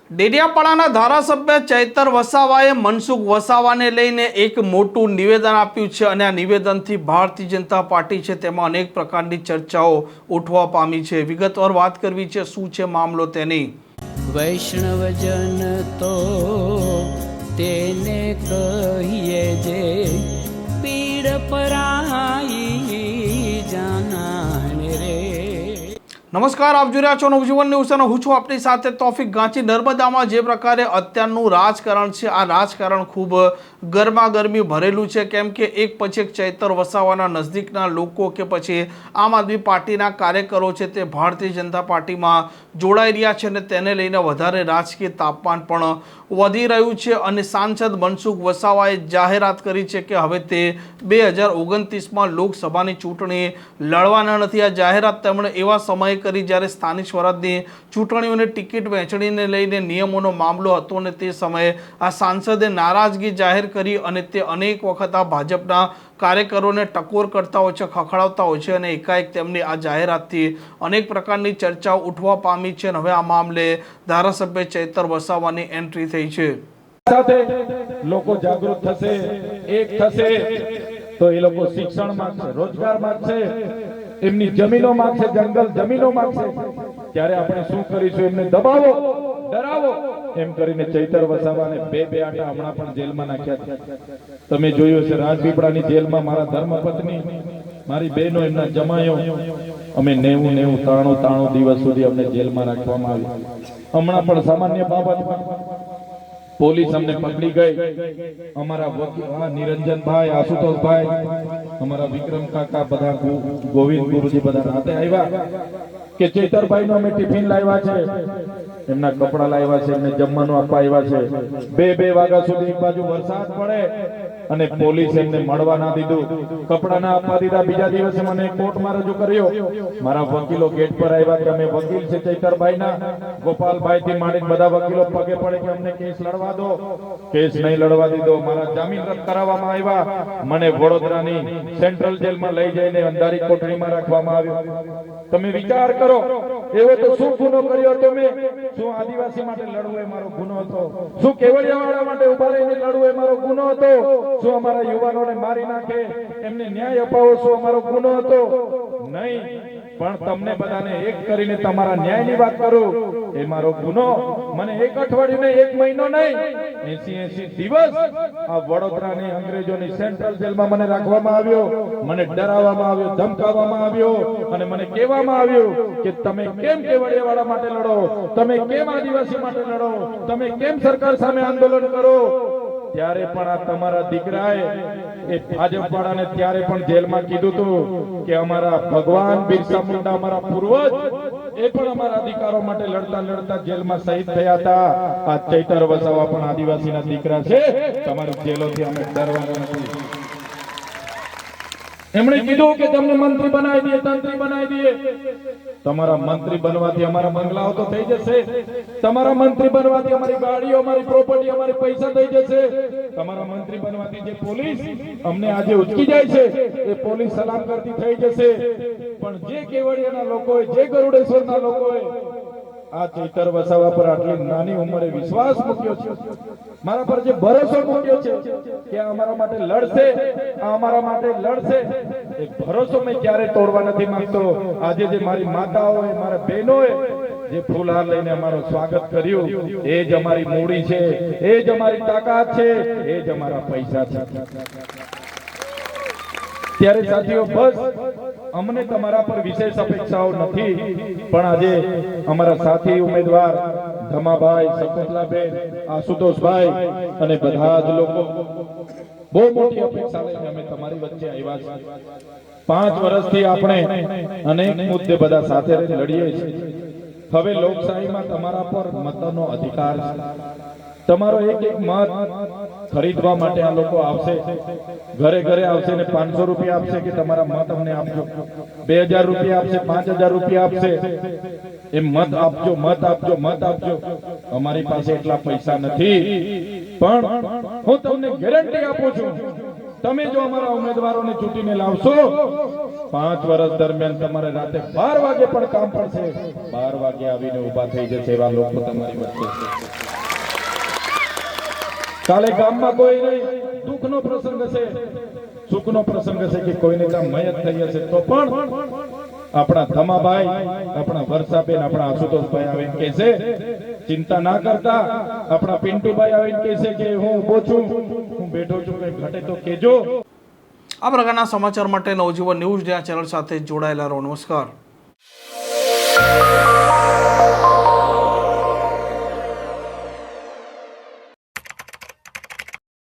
ડેડિયાપાડાના ધારાસભ્ય ચૈતર વસાવાએ મનસુખ વસાવાને લઈને એક મોટું નિવેદન આપ્યું છે અને આ નિવેદનથી ભારતીય જનતા પાર્ટી છે તેમાં અનેક પ્રકારની ચર્ચાઓ ઉઠવા પામી છે। વિગતવાર વાત કરવી છે શું છે મામલો તેની। વૈષ્ણવજન તો તેને કહીએ જે પીડ પરાઈ જાનાને રે। નમસ્કાર, આપ જોઈ રહ્યા છો નવજીવન ન્યૂઝ અને હું છું આપની સાથે તોફિક ગાંચી। નર્મદામાં જે પ્રકારે અત્યારનું રાજકારણ છે આ રાજકારણ ખૂબ ગરમાગરમી ભરેલું છે, કેમ કે એક પછી એક ચૈતર વસાવાના નજદીકના લોકો કે પછી આમ આદમી પાર્ટીના કાર્યકરો છે તે ભારતીય જનતા પાર્ટીમાં જોડાઈ રહ્યા છે અને તેને લઈને વધારે રાજકીય તાપમાન પણ વધી રહ્યું છે અને સાંસદ મનસુખ વસાવાએ જાહેરાત કરી છે કે હવે તે 2029માં લોકસભાની ચૂંટણી લડવાના નથી। આ જાહેરાત તેમણે એવા સમયે કરી જ્યારે સ્થાનિક સ્વરાજની ચૂંટણીઓની ટિકિટ વહેંચણીને લઈને નિયમોનો મામલો હતો અને તે સમયે આ સાંસદે નારાજગી જાહેર કરી અને તે અનેક વખત આ ભાજપના કાર્યકરોને ટકોર કરતા હોય છે, ખખડાવતા હોય છે અને એકાએક તેમની આ જાહેરાતથી અનેક પ્રકારની ચર્ચાઓ ઉઠવા પામી છે અને હવે આ મામલે ધારાસભ્ય ચૈતર વસાવાની એન્ટ્રી થઈ છે। સાથે લોકો જાગૃત થશે, એક થશે તો એ લોકો શિક્ષણ માંગશે, રોજગાર માંગશે, એમની જમીનો માંગશે, જંગલ જમીનો માંગશે। ત્યારે આપણે શું કરીશું? એમને દબાવો, ડરાવો એમ કરીને ચૈતર વસાવાને બે આટા હમણાં પણ જેલમાં નાખ્યા છે। તમે જોયું છે રાજપીપળાની જેલમાં મારા ધર્મપત્ની, મારી બહેનો, એમના જમાયો, અમે 93 દિવસ સુધી અમને જેલમાં રાખવામાં આવી। હમણાં પણ સામાન્ય બાબતમાં પોલીસ અમને પકડી ગઈ। અમારા વકીલ નિરંજનભાઈ, આશુતોષભાઈ, અમારા વિક્રમ કાકા, બધા ગોવિંદ ગુરુજી બધા રાતે આવ્યા કે ચૈતરભાઈ નો અમે ટિફિન લાવ્યા છે, એમના કપડા લાવ્યા છે, એમને જમવાનું આપવા આવ્યા છે। બે વાગ્યા સુધી એક બાજુ વરસાદ પડે અને પોલીસ એમને મળવા ના દીધું, કપડા ના આપવા દીધા। બીજા દિવસે મને કોર્ટમાં રજૂ કર્યો। મારા વકીલો ગેટ પર આવ્યા કે અમે વકીલ છે ચૈતરભાઈ ના, ગોપાલભાઈ થી માંડીને બધા વકીલો પગે પડે કે અમને કેસ લડવા દો। કેસ નહીં લડવા દીધો, મારા જામીન રદ કરાવવામાં આવ્યા। મને વડોદરાની સેન્ટ્રલ જેલમાં લઈ જઈને અંધારી કોઠડીમાં રાખવામાં આવ્યો। તમે વિચાર કરો, એવો તો શું ગુનો કર્યો તમે? શું આદિવાસી માટે લડવું એ મારો ગુનો હતો? શું કેવડિયાવાળા માટે ઉભા રહીને લડવું એ મારો ગુનો હતો? શું અમારા યુવાનોને મારી નાખે એમને ન્યાય અપાવો શું અમારો ગુનો હતો? નહીં, પણ તમને બધાને એક કરીને તમારા ન્યાયની વાત કરું એ મારો ગુનો। મને એક અઠવાડિયું નહીં, એક મહિનો નહીં, 80 દિવસ આ વડોદરાની અંગ્રેજોની સેન્ટ્રલ જેલમાં મને રાખવામાં આવ્યો, મને ડરાવવામાં આવ્યો, ધમકાવવામાં આવ્યો અને મને કહેવામાં આવ્યું કે તમે કેમ કેવડિયાવાળા માટે લડો, તમે કેમ આદિવાસી માટે લડો, તમે કેમ સરકાર સામે આંદોલન કરો। ત્યારે પણ આ તમારા દીકરાએ એ ભાજપ વાળાને ત્યારે પણ જેલમાં કીધું હતું કે અમારા ભગવાન બિરસા મુંડા, અમારા પૂર્વજ, એ પણ અમારા અધિકારો માટે લડતા લડતા જેલમાં શહીદ થયા હતા। આ ચૈતર વસાવા પણ આદિવાસીના દીકરા છે, તમારી જેલોથી અમે ડરવાના નથી। એમણે કીધું કે તમને મંત્રી બનાવી દઈએ, તંત્રી બનાવી દઈએ। તમારા મંત્રી બનવાથી અમારા બંગલાઓ તો થઈ જશે, તમારા મંત્રી બનવાથી અમારી ગાડીઓ, અમારી પ્રોપર્ટી, અમારી પૈસા થઈ જશે। તમારા મંત્રી બનવાથી જે પોલીસ અમને આજે ઉચકી જાય છે એ પોલીસ સલામ કરતી થઈ જશે। પણ જે કેવડિયાના લોકોએ, જે ગરુડેશ્વરના લોકોએ આ ચૈતર વસાવા પર આટલી નાની ઉંમરે વિશ્વાસ મૂક્યો છે, મારા પર જે ભરોસો મૂક્યો છે કે અમારા માટે લડશે, અમારા માટે લડશે, એ ભરોસો મેં ક્યારે તોડવા નથી માંગતો। આજે જે મારી માતાઓએ, મારા બહેનોએ જે ફૂલહાર લઈને અમારું સ્વાગત કર્યું એ જ અમારી મૂડી છે, એ જ અમારી તાકાત છે, એ જ અમારા પૈસા છે। ત્યારે સાથીઓ, બસ અમને તમારા પર વિશેષ અપેક્ષાઓ નથી, પણ આજે અમારા સાથી ઉમેદવાર ધમાભાઈ, શકુંતલાબેન, આશુતોષભાઈ અને બધા જ લોકો બહુ મોટી અપેક્ષા લઈને અમે તમારી વચ્ચે આવ્યા છીએ। 5 વર્ષથી આપણે અનેક મુદ્દે બધા સાથે રહીને લડીએ છીએ। હવે લોકશાહીમાં તમારા પર મતનો અધિકાર છે। તમારો એક મત ખરીદવા માટે આ લોકો આવશે, ઘરે ઘરે આવશે ને 500 રૂપિયા આપશે કે તમારા મત અમને આપજો, 2000 રૂપિયા આપશે, 5000 રૂપિયા આપશે, એ મત આપજો, મત આપજો, મત આપજો। અમારી પાસે એટલા પૈસા નથી, પણ હું તમને ગેરંટી આપું છું તમે જો અમારા ઉમેદવારોને ચૂંટીને લાવશો 5 વર્ષ દરમિયાન તમારે રાતે 12 વાગે પણ કામ પડશે, 12 વાગે આવીને ઊભા થઈ જશે એવા લોકો તમારી વચ્ચે છે. કાલે ગામમાં કોઈ નહીં, દુઃખનો પ્રસંગ હશે, સુખનો પ્રસંગ હશે કે કોઈને કામ મયત થઈ હશે તો પણ આપણા ધમાભાઈ, આપણા વર્ષાબેન, આપણા આશુતોષભાઈ આવીને કહેશે ચિંતા ના કરતા, આપણા પિન્ટુભાઈ આવીને કહેશે કે હું ઊભો છું, હું બેઠો છું, કંઈ ઘટે તો કહેજો. આ પ્રકારના સમાચાર માટે નવજીવન ન્યૂઝ ચેનલ સાથે જોડાયેલા રહો. નમસ્કાર.